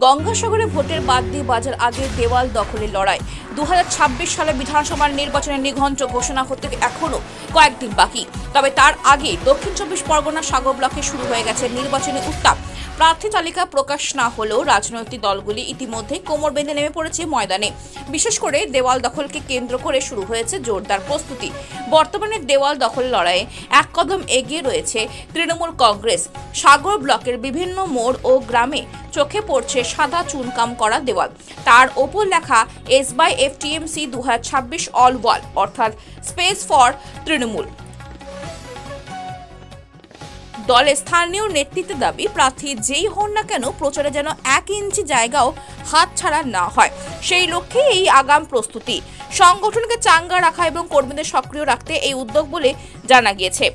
গঙ্গাসাগরে ভোটের বাদ দিয়ে বাজার আগে দেওয়াল দখলের লড়াই। 2026 সালে বিধানসভার নির্বাচনের নিঘণ্ট ঘোষণা হতে এখনো কয়েকদিন বাকি। তবে তার আগে দক্ষিণ 24 পরগনা সাগর ব্লকে শুরু হয়ে গেছে নির্বাচনী উত্তাপ। প্রার্থী তালিকা প্রকাশ না হলেও রাজনৈতিক দলগুলি ইতিমধ্যে কোমর বেঁধে নেমে পড়েছে ময়দানে। বিশেষ করে দেওয়াল দখলকে কেন্দ্র করে শুরু হয়েছে জোরদার প্রস্তুতি। বর্তমানে দেওয়াল দখল লড়াইয়ে এক কদম এগিয়ে রয়েছে তৃণমূল কংগ্রেস। সাগর ব্লকের বিভিন্ন মোড় ও গ্রামে চোখে পড়ছে সাদা চুনকাম করা দেওয়াল। তার ওপর লেখা SBFTMC 2026 অল ওয়াল, অর্থাৎ স্পেস ফর তৃণমূল। দলের স্থানীয় নেতৃত্বের দাবি, প্রার্থী যেই হন না কেন প্রচারে যেন 1 ইঞ্চি জায়গাও হাতছাড়া না হয়, সেই লক্ষ্যে এই আগাম প্রস্তুতি। সংগঠনকে চাঙ্গা রাখা এবং কর্মীদের সক্রিয় রাখতে এই উদ্যোগ বলে জানা গিয়েছে।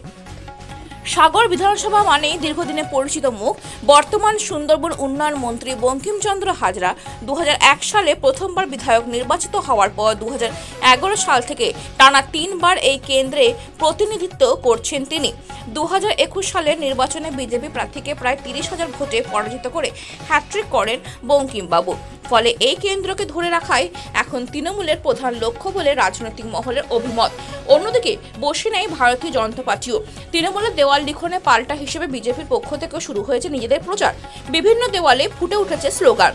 সাগর বিধানসভা মানেই দীর্ঘদিনে পরিচিত মুখ। বর্তমান সুন্দরবন উন্নয়ন মন্ত্রী বঙ্কিমচন্দ্র হাজরা 2001 সালে প্রথমবার বিধায়ক নির্বাচিত হওয়ার পর 2011 সাল থেকে টানা 3 বার এই কেন্দ্রে প্রতিনিধিত্ব করছেন তিনি। 2021 সালের নির্বাচনে বিজেপি প্রার্থীকে প্রায় 30,000 ভোটে পরাজিত করে হ্যাট্রিক করেন বঙ্কিমবাবু। ফলে এই কেন্দ্রকে ধরে রাখাই এখন তৃণমূলের প্রধান লক্ষ্য বলে রাজনৈতিক মহলের অভিমত। অন্যদিকে বসে নেই ভারতীয় জনতা পার্টিও। তৃণমূলের দেওয়াল লিখনে পাল্টা হিসেবে বিজেপির পক্ষ থেকে শুরু হয়েছে নিজেদের প্রচার। বিভিন্ন দেওয়ালে ফুটে উঠেছে স্লোগান,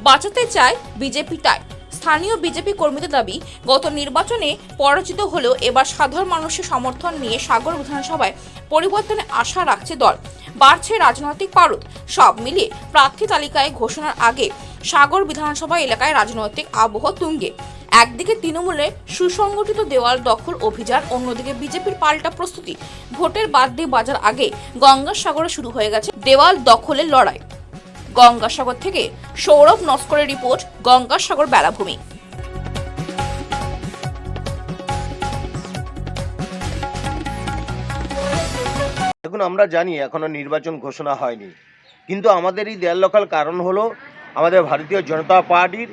বাঁচাতে চায় বিজেপি তাই। স্থানীয় বিজেপি কর্মীদের দাবি, গত নির্বাচনে পরাজিত হলেও এবার সাধারণ মানুষের সমর্থন নিয়ে সাগর বিধানসভায় পরিবর্তনে আশা রাখছে দল। বাড়ছে রাজনৈতিক পারদ। সব মিলিয়ে প্রার্থী তালিকায় ঘোষণার আগে সাগর বিধানসভা এলাকায় রাজনৈতিক আবহ তুঙ্গে। একদিকে তৃণমূলের সুসংগঠিত দেওয়াল দখল অভিযান, অন্যদিকে বিজেপির পাল্টা প্রস্তুতি। ভোটের বাদ দিয়ে বাজার আগে গঙ্গাসাগরে শুরু হয়ে গেছে দেওয়াল দখলের লড়াই। গঙ্গাসাগর থেকে সৌরভ নস্করের রিপোর্ট, গঙ্গাসাগর বেলাভূমি। দেখুন, আমরা জানি এখনো নির্বাচন ঘোষণা হয়নি, কিন্তু আমাদের এই দেয়াল দখল কারণ হলো আমাদের ভারতীয় জনতা পার্টির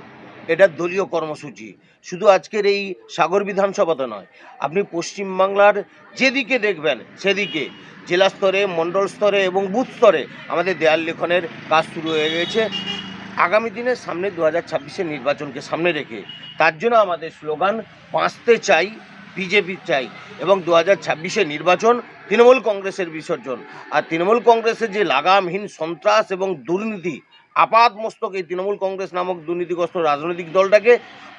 এটা দলীয় কর্মসূচি। শুধু আজকের এই সাগর বিধানসভাতে নয়, আপনি পশ্চিমবাংলার যেদিকে দেখবেন সেদিকে জেলা স্তরে, মণ্ডল স্তরে এবং বুথ স্তরে আমাদের দেয়াল লিখনের কাজ শুরু হয়ে গেছে। আগামী দিনের সামনে 2026-এর নির্বাচনকে সামনে রেখে তার জন্য আমাদের স্লোগান, বাঁচতে চাই বিজেপি চাই, এবং 2026-এর নির্বাচন তৃণমূল কংগ্রেসের বিসর্জন। আর তৃণমূল কংগ্রেসের যে লাগামহীন সন্ত্রাস এবং দুর্নীতি, আপাত মস্তক এই তৃণমূল কংগ্রেস নামক দুর্নীতিগ্রস্ত রাজনৈতিক দলটাকে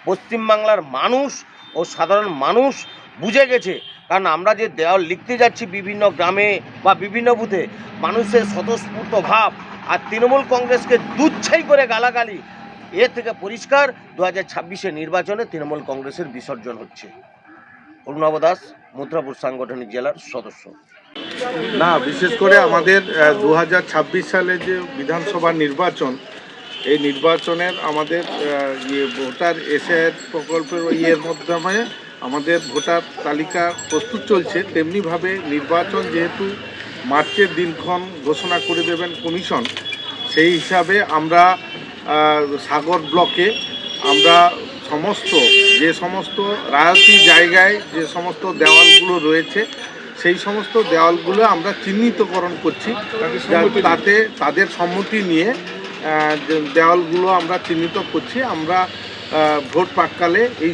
পশ্চিমবাংলার মানুষ ও সাধারণ মানুষ বুঝে গেছে। কারণ আমরা যে দেওয়াল লিখতে যাচ্ছি বিভিন্ন গ্রামে বা বিভিন্ন বুথে, মানুষের স্বতঃস্ফূর্ত ভাব আর তৃণমূল কংগ্রেসকে দুচ্ছাই করে গালাগালি, এর থেকে পরিষ্কার 2026-এর নির্বাচনে তৃণমূল কংগ্রেসের বিসর্জন হচ্ছে। অরুণাভ দাস, মথুরাপুর সাংগঠনিক জেলার সদস্য। না, বিশেষ করে আমাদের 2026 সালে যে বিধানসভা নির্বাচন, এই নির্বাচনের আমাদের ভোটার এসআইআর প্রকল্পের মাধ্যমে আমাদের ভোটার তালিকা প্রস্তুত চলছে। তেমনিভাবে নির্বাচন যেহেতু মার্চের দিনক্ষণ ঘোষণা করে দেবেন কমিশন, সেই হিসাবে আমরা সাগর ব্লকে আমরা যে সমস্ত রায়তি জায়গায় যে সমস্ত দেওয়ালগুলো রয়েছে, সেই সমস্ত দেওয়ালগুলো আমরা চিহ্নিতকরণ করছি, তাতে তাদের সম্মতি নিয়ে দেওয়ালগুলো আমরা চিহ্নিত করছি। আমরা ভোট প্রাক্কালে এই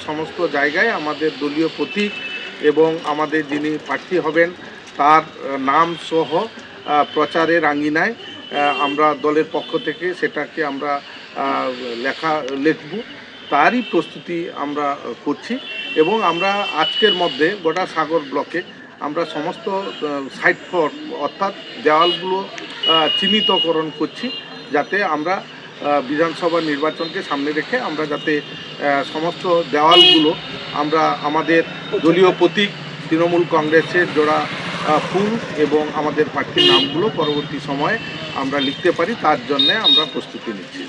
সমস্ত জায়গায় আমাদের দলীয় প্রতীক এবং আমাদের যিনি প্রার্থী হবেন তার নাম সহ প্রচারের আঙ্গিনায় আমরা দলের পক্ষ থেকে সেটাকে আমরা লিখব, তারই প্রস্তুতি আমরা করছি। এবং আমরা আজকের মধ্যে গোটা সাগর ব্লকে আমরা সমস্ত সাইড ফর অর্থাৎ দেওয়ালগুলো চিহ্নিতকরণ করছি, যাতে আমরা বিধানসভা নির্বাচনকে সামনে রেখে আমরা যাতে সমস্ত দেওয়ালগুলো আমরা আমাদের দলীয় প্রতীক তৃণমূল কংগ্রেসের জোড়া ফুল এবং আমাদের প্রার্থীর নামগুলো পরবর্তী সময়ে আমরা লিখতে পারি, তার জন্য আমরা প্রস্তুতি নিচ্ছি।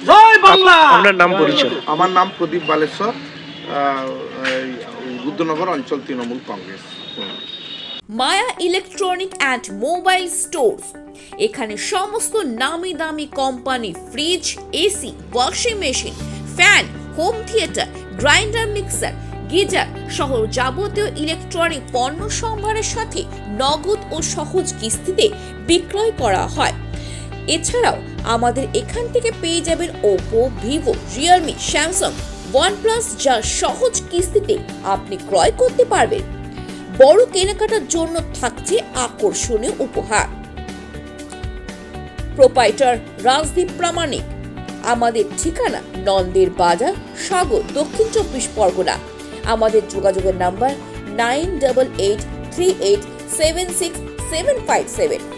আপনার নাম পরিচয়? আমার নাম প্রদীপ বালেশ্বর, বুদ্ধনগর অঞ্চল তৃণমূল কংগ্রেস। মায়া ইলেকট্রনিক অ্যান্ড মোবাইল স্টোরস, এখানে সমস্ত নামি দামি company fridge, AC, washing machine, fan, home theatre, grinder, mixer, geyser সহ যাবতীয় ইলেকট্রনিক পণ্য সম্ভারের সাথে নগদ ও সহজ কিস্তিতে বিক্রয় করা হয়। এছাড়াও আমাদের এখান থেকে পেয়ে যাবেন Oppo, Vivo, Realme, Samsung, OnePlus, যা সহজ কিস্তিতে আপনি ক্রয় করতে পারবেন। বড় কেনাকাটার জন্য থাকছে আকর্ষণীয় উপহার। প্রোপাইটার রাজদীপ প্রামাণিক। আমাদের ঠিকানা নন্দের বাজার, সাগর, দক্ষিণ 24 পরগনা। আমাদের যোগাযোগের নাম্বার 9883876757।